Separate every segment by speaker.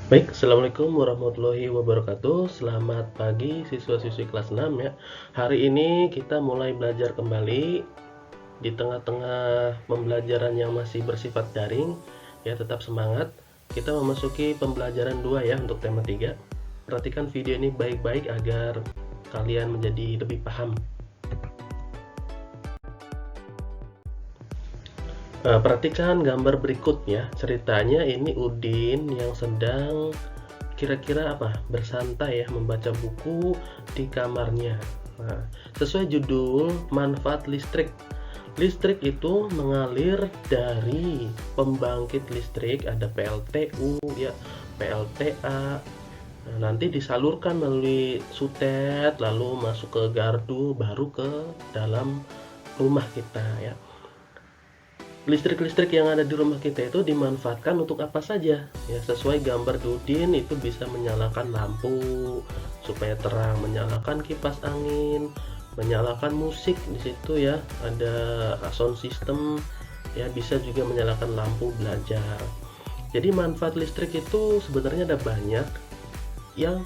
Speaker 1: Baik, Assalamualaikum warahmatullahi wabarakatuh. Selamat pagi siswa-siswi kelas 6 ya. Hari ini kita mulai belajar kembali di tengah-tengah pembelajaran yang masih bersifat daring. Ya, tetap semangat. Kita memasuki pembelajaran 2 ya untuk tema 3. Perhatikan video ini baik-baik agar kalian menjadi lebih paham. Perhatikan gambar berikutnya. Ceritanya ini Udin yang sedang kira-kira bersantai ya membaca buku di kamarnya. Nah, sesuai judul manfaat listrik. Listrik itu mengalir dari pembangkit listrik, ada PLTU ya, PLTA. Nah, nanti disalurkan melalui sutet lalu masuk ke gardu baru ke dalam rumah kita ya. Listrik-listrik yang ada di rumah kita itu dimanfaatkan untuk apa saja ya, sesuai gambar Dudin itu bisa menyalakan lampu supaya terang, menyalakan kipas angin, menyalakan musik di situ ya, ada sound system ya, bisa juga menyalakan lampu belajar. Jadi manfaat listrik itu sebenarnya ada banyak yang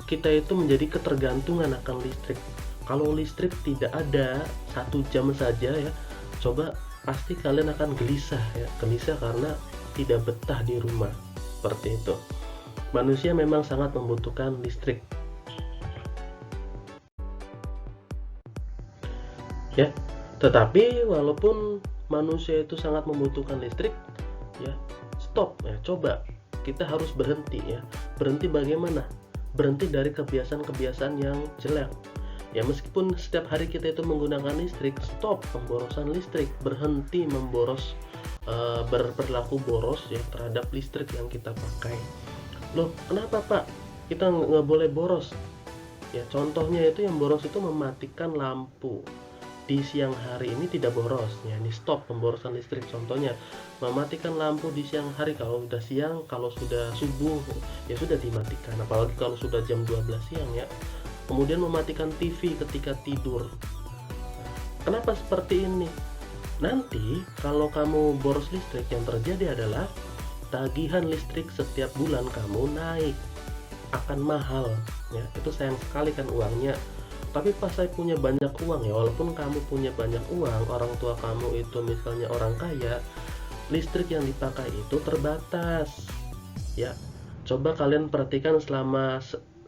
Speaker 1: kita itu menjadi ketergantungan akan listrik. Kalau listrik tidak ada 1 jam saja ya, coba pasti kalian akan gelisah ya, gelisah karena tidak betah di rumah. Seperti itu. Manusia memang sangat membutuhkan listrik. Ya. Tetapi walaupun manusia itu sangat membutuhkan listrik, ya, stop ya, coba kita harus berhenti ya. Berhenti bagaimana? Berhenti dari kebiasaan-kebiasaan yang jelek. Ya, meskipun setiap hari kita itu menggunakan listrik, stop pemborosan listrik, berhenti memboros, berperilaku boros ya terhadap listrik yang kita pakai. Loh, kenapa Pak? Kita nggak boleh boros? Ya, contohnya itu yang boros itu mematikan lampu. Di siang hari ini tidak boros, ya ini stop pemborosan listrik. Contohnya, mematikan lampu di siang hari. Kalau sudah siang, kalau sudah subuh, ya sudah dimatikan. Apalagi kalau sudah jam 12 siang ya. Kemudian mematikan TV ketika tidur. Kenapa seperti ini? Nanti kalau kamu boros listrik, yang terjadi adalah tagihan listrik setiap bulan kamu naik, akan mahal ya. Itu sayang sekali kan uangnya. Tapi pas saya punya banyak uang ya, walaupun kamu punya banyak uang, orang tua kamu itu misalnya orang kaya, listrik yang dipakai itu terbatas ya. Coba kalian perhatikan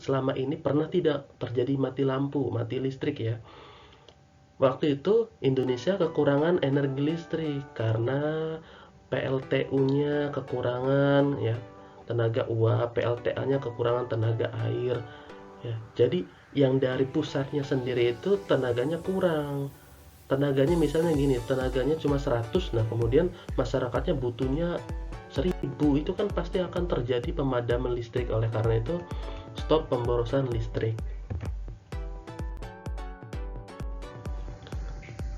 Speaker 1: selama ini pernah tidak terjadi mati lampu, mati listrik ya. Waktu itu Indonesia kekurangan energi listrik karena PLTU-nya kekurangan ya, tenaga uap, PLTA-nya kekurangan tenaga air ya. Jadi yang dari pusatnya sendiri itu tenaganya kurang. Tenaganya misalnya gini, tenaganya cuma 100, nah kemudian masyarakatnya butuhnya 1000, itu kan pasti akan terjadi pemadaman listrik. Oleh karena itu stop pemborosan listrik.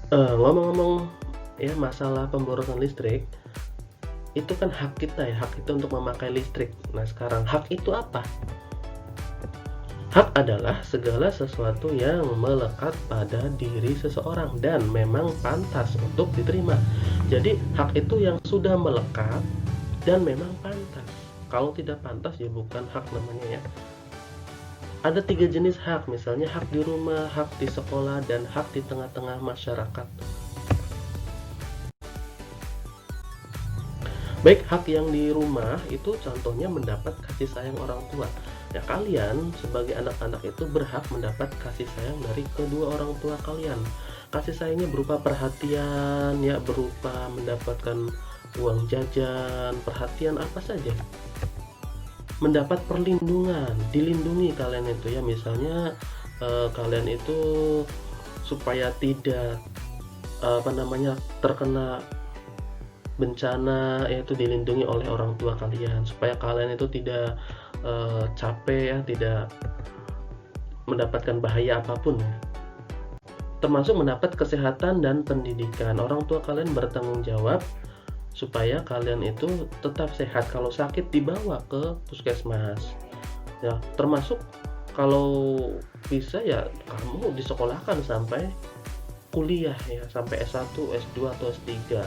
Speaker 1: Ngomong-ngomong ya masalah pemborosan listrik, itu kan hak kita ya, hak kita untuk memakai listrik. Nah sekarang hak itu apa? Hak adalah segala sesuatu yang melekat pada diri seseorang dan memang pantas untuk diterima. Jadi hak itu yang sudah melekat dan memang pantas. Kalau tidak pantas ya bukan hak namanya ya. Ada 3 jenis hak, misalnya hak di rumah, hak di sekolah, dan hak di tengah-tengah masyarakat. Baik, hak yang di rumah itu contohnya mendapat kasih sayang orang tua. Ya, kalian sebagai anak-anak itu berhak mendapat kasih sayang dari kedua orang tua kalian. Kasih sayangnya berupa perhatian, ya, berupa mendapatkan uang jajan, perhatian apa saja. Mendapat perlindungan, dilindungi kalian itu ya, misalnya kalian itu supaya tidak terkena bencana, yaitu dilindungi oleh orang tua kalian, supaya kalian itu tidak capek ya, tidak mendapatkan bahaya apapun ya. Termasuk mendapat kesehatan dan pendidikan. Orang tua kalian bertanggung jawab supaya kalian itu tetap sehat. Kalau sakit dibawa ke puskesmas ya. Termasuk kalau bisa ya kamu disekolahkan sampai kuliah ya, sampai S1, S2 atau S3.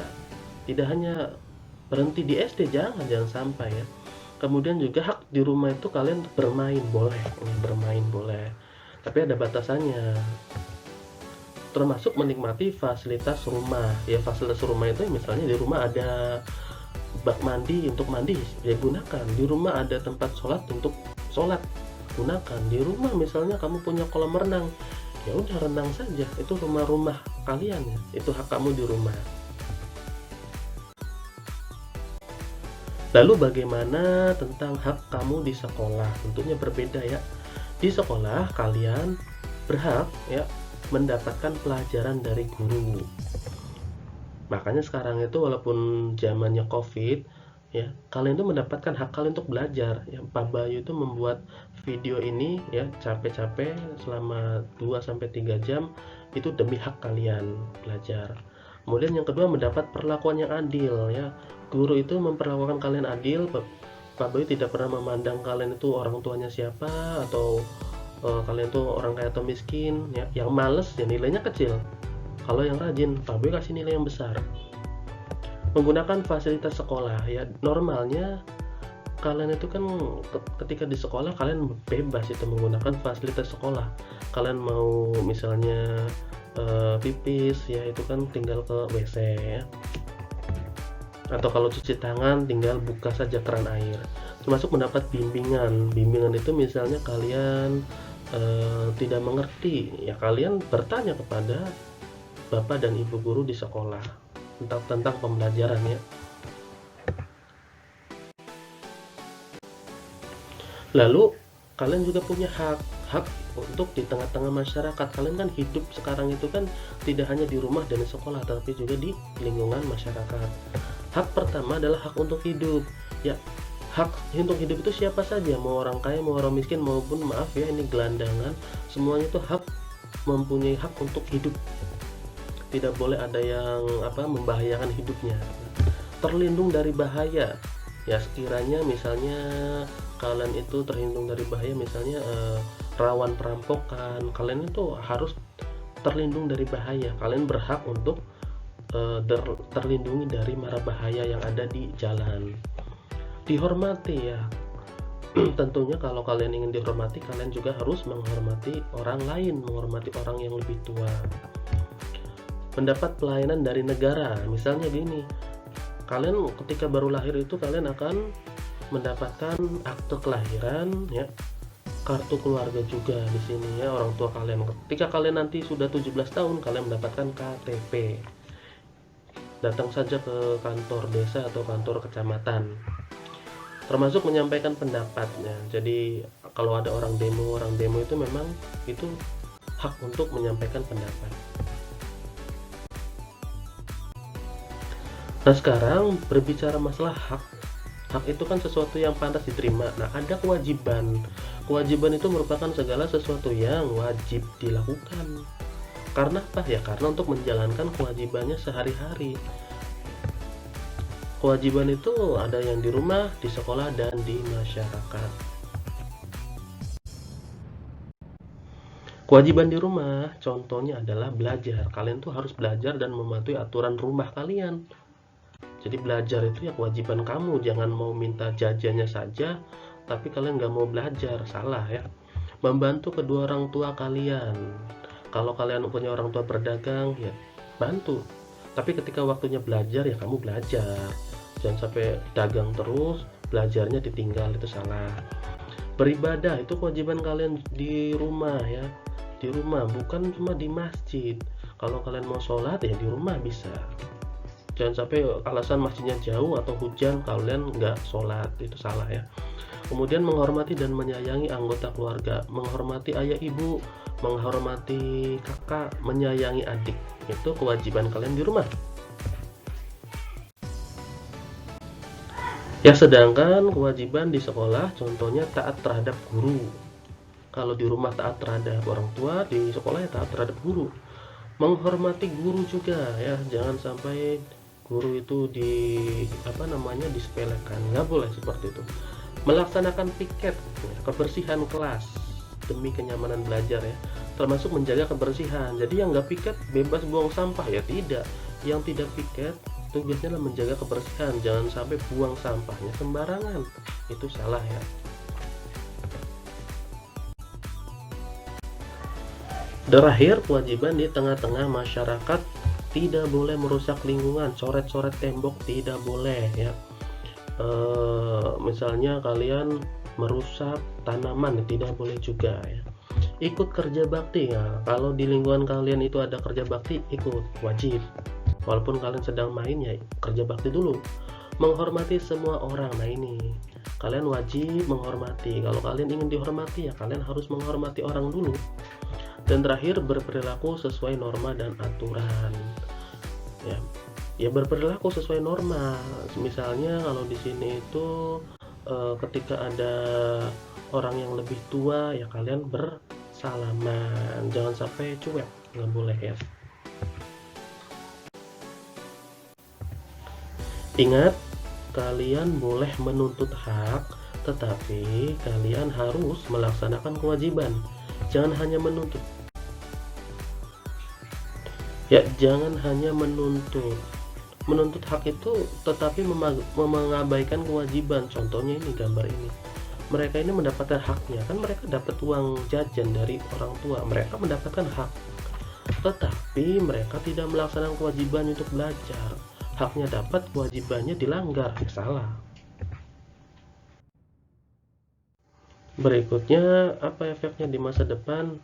Speaker 1: Tidak hanya berhenti di SD, jangan sampai ya. Kemudian juga hak di rumah itu kalian bermain boleh, tapi ada batasannya. Termasuk menikmati fasilitas rumah. Ya, fasilitas rumah itu misalnya di rumah ada bak mandi untuk mandi, ya gunakan. Di rumah ada tempat sholat untuk sholat, gunakan. Di rumah misalnya kamu punya kolam renang, ya udah renang saja. Itu rumah kalian ya. Itu hak kamu di rumah. Lalu bagaimana tentang hak kamu di sekolah? Tentunya berbeda ya. Di sekolah kalian berhak ya mendapatkan pelajaran dari guru. Makanya sekarang itu walaupun zamannya Covid ya, kalian tuh mendapatkan hak kalian untuk belajar. Ya, Pak Bayu itu membuat video ini ya capek-capek selama 2 sampai 3 jam itu demi hak kalian belajar. Kemudian yang kedua, mendapat perlakuan yang adil ya. Guru itu memperlakukan kalian adil. Pak Bayu tidak pernah memandang kalian itu orang tuanya siapa atau kalian tuh orang kaya atau miskin ya. Yang males ya nilainya kecil. Kalau yang rajin, Pak Boy kasih nilai yang besar. Menggunakan fasilitas sekolah ya, normalnya kalian itu kan ketika di sekolah kalian bebas itu menggunakan fasilitas sekolah. Kalian mau misalnya pipis ya, itu kan tinggal ke WC ya. Atau kalau cuci tangan tinggal buka saja keran air. Termasuk mendapat bimbingan. Bimbingan itu misalnya kalian tidak mengerti ya, kalian bertanya kepada Bapak dan Ibu guru di sekolah tentang pembelajaran ya. Lalu kalian juga punya hak untuk di tengah-tengah masyarakat. Kalian kan hidup sekarang itu kan tidak hanya di rumah dan di sekolah, tapi juga di lingkungan masyarakat. Hak pertama adalah hak untuk hidup ya. Hak untuk hidup itu siapa saja, mau orang kaya, mau orang miskin, maupun maaf ya ini gelandangan, semuanya itu hak, mempunyai hak untuk hidup. Tidak boleh ada yang membahayakan hidupnya. Terlindung dari bahaya ya, sekiranya misalnya kalian itu terlindung dari bahaya, misalnya rawan perampokan, kalian itu harus terlindung dari bahaya. Kalian berhak untuk terlindungi dari mara bahaya yang ada di jalan. Dihormati ya. Tentunya kalau kalian ingin dihormati, kalian juga harus menghormati orang lain, menghormati orang yang lebih tua. Mendapat pelayanan dari negara, misalnya gini, kalian ketika baru lahir itu kalian akan mendapatkan akte kelahiran ya, kartu keluarga juga di sini ya, orang tua kalian. Ketika kalian nanti sudah 17 tahun, kalian mendapatkan KTP. Datang saja ke kantor desa atau kantor kecamatan. Termasuk menyampaikan pendapatnya. Jadi kalau ada orang demo itu memang itu hak untuk menyampaikan pendapat. Nah, sekarang berbicara masalah hak. Hak itu kan sesuatu yang pantas diterima. Nah, ada kewajiban. Kewajiban itu merupakan segala sesuatu yang wajib dilakukan. Karena apa ya? Karena untuk menjalankan kewajibannya sehari-hari. Kewajiban itu ada yang di rumah, di sekolah, dan di masyarakat. Kewajiban di rumah contohnya adalah belajar. Kalian tuh harus belajar dan mematuhi aturan rumah kalian. Jadi belajar itu ya kewajiban kamu. Jangan mau minta jajannya saja tapi kalian nggak mau belajar, salah ya. Membantu kedua orang tua kalian. Kalau kalian punya orang tua berdagang ya bantu, tapi ketika waktunya belajar ya kamu belajar. Jangan sampai dagang terus belajarnya ditinggal, itu salah. Beribadah itu kewajiban kalian di rumah ya, di rumah, bukan cuma di masjid. Kalau kalian mau sholat ya di rumah bisa. Jangan sampai alasan masjidnya jauh atau hujan kalian nggak sholat, itu salah ya. Kemudian menghormati dan menyayangi anggota keluarga, menghormati ayah ibu, menghormati kakak, menyayangi adik, itu kewajiban kalian di rumah. Ya, sedangkan kewajiban di sekolah contohnya taat terhadap guru. Kalau di rumah taat terhadap orang tua, di sekolah ya taat terhadap guru. Menghormati guru juga ya, jangan sampai guru itu disepelekan, nggak boleh seperti itu. Melaksanakan piket, kebersihan kelas demi kenyamanan belajar ya, termasuk menjaga kebersihan. Jadi yang nggak piket bebas buang sampah ya, tidak. Yang tidak piket tugasnya adalah menjaga kebersihan, jangan sampai buang sampahnya sembarangan, itu salah ya. Terakhir, kewajiban di tengah-tengah masyarakat, tidak boleh merusak lingkungan, coret-coret tembok tidak boleh ya. Misalnya kalian merusak tanaman tidak boleh juga ya. Ikut kerja bakti ya, kalau di lingkungan kalian itu ada kerja bakti, ikut, wajib. Walaupun kalian sedang main ya, kerja bakti dulu. Menghormati semua orang, nah ini kalian wajib menghormati. Kalau kalian ingin dihormati ya kalian harus menghormati orang dulu. Dan terakhir, berperilaku sesuai norma dan aturan ya berperilaku sesuai norma. Misalnya kalau di sini itu ketika ada orang yang lebih tua ya kalian bersalaman, jangan sampai cuek, nggak boleh ya. Ingat, kalian boleh menuntut hak, tetapi kalian harus melaksanakan kewajiban. Jangan hanya menuntut. Ya, jangan hanya menuntut. Menuntut hak itu tetapi mengabaikan kewajiban. Contohnya ini, gambar ini. Mereka ini mendapatkan haknya, kan mereka dapat uang jajan dari orang tua. Mereka mendapatkan hak. Tetapi mereka tidak melaksanakan kewajiban untuk belajar. Haknya dapat, kewajibannya dilanggar. Salah. Berikutnya, apa efeknya di masa depan?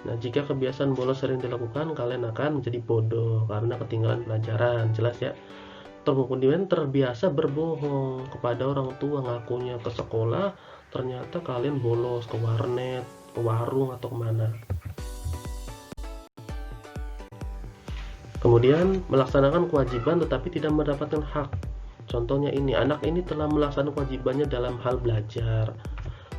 Speaker 1: Nah, jika kebiasaan bolos sering dilakukan, kalian akan menjadi bodoh karena ketinggalan pelajaran. Jelas ya. Kemudian terbiasa berbohong kepada orang tua, ngakunya ke sekolah, ternyata kalian bolos ke warnet, ke warung, atau kemana. Kemudian melaksanakan kewajiban tetapi tidak mendapatkan hak. Contohnya ini, anak ini telah melaksanakan kewajibannya dalam hal belajar.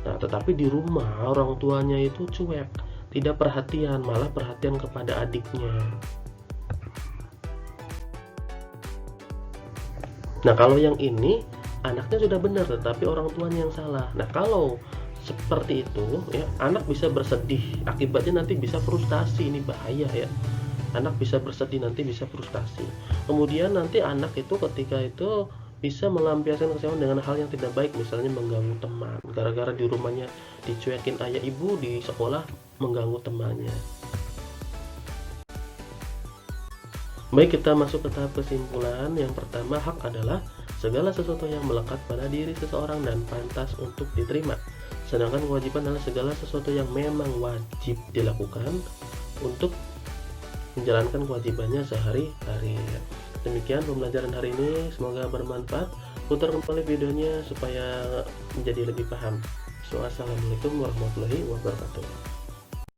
Speaker 1: Nah, tetapi di rumah orang tuanya itu cuek, tidak perhatian, malah perhatian kepada adiknya. Nah, kalau yang ini anaknya sudah benar tetapi orang tuanya yang salah. Nah, kalau seperti itu ya, anak bisa bersedih, akibatnya nanti bisa frustasi. Ini bahaya ya. Anak bisa bersedih, nanti bisa frustasi. Kemudian nanti anak itu ketika itu bisa melampiaskan kecewaan dengan hal yang tidak baik, misalnya mengganggu teman. Gara-gara di rumahnya dicuekin ayah ibu, di sekolah mengganggu temannya. Baik, kita masuk ke tahap kesimpulan. Yang pertama, hak adalah segala sesuatu yang melekat pada diri seseorang dan pantas untuk diterima. Sedangkan kewajiban adalah segala sesuatu yang memang wajib dilakukan untuk menjalankan kewajibannya sehari-hari. Demikian pembelajaran hari ini, semoga bermanfaat. Putar kembali videonya supaya menjadi lebih paham. Assalamualaikum warahmatullahi wabarakatuh.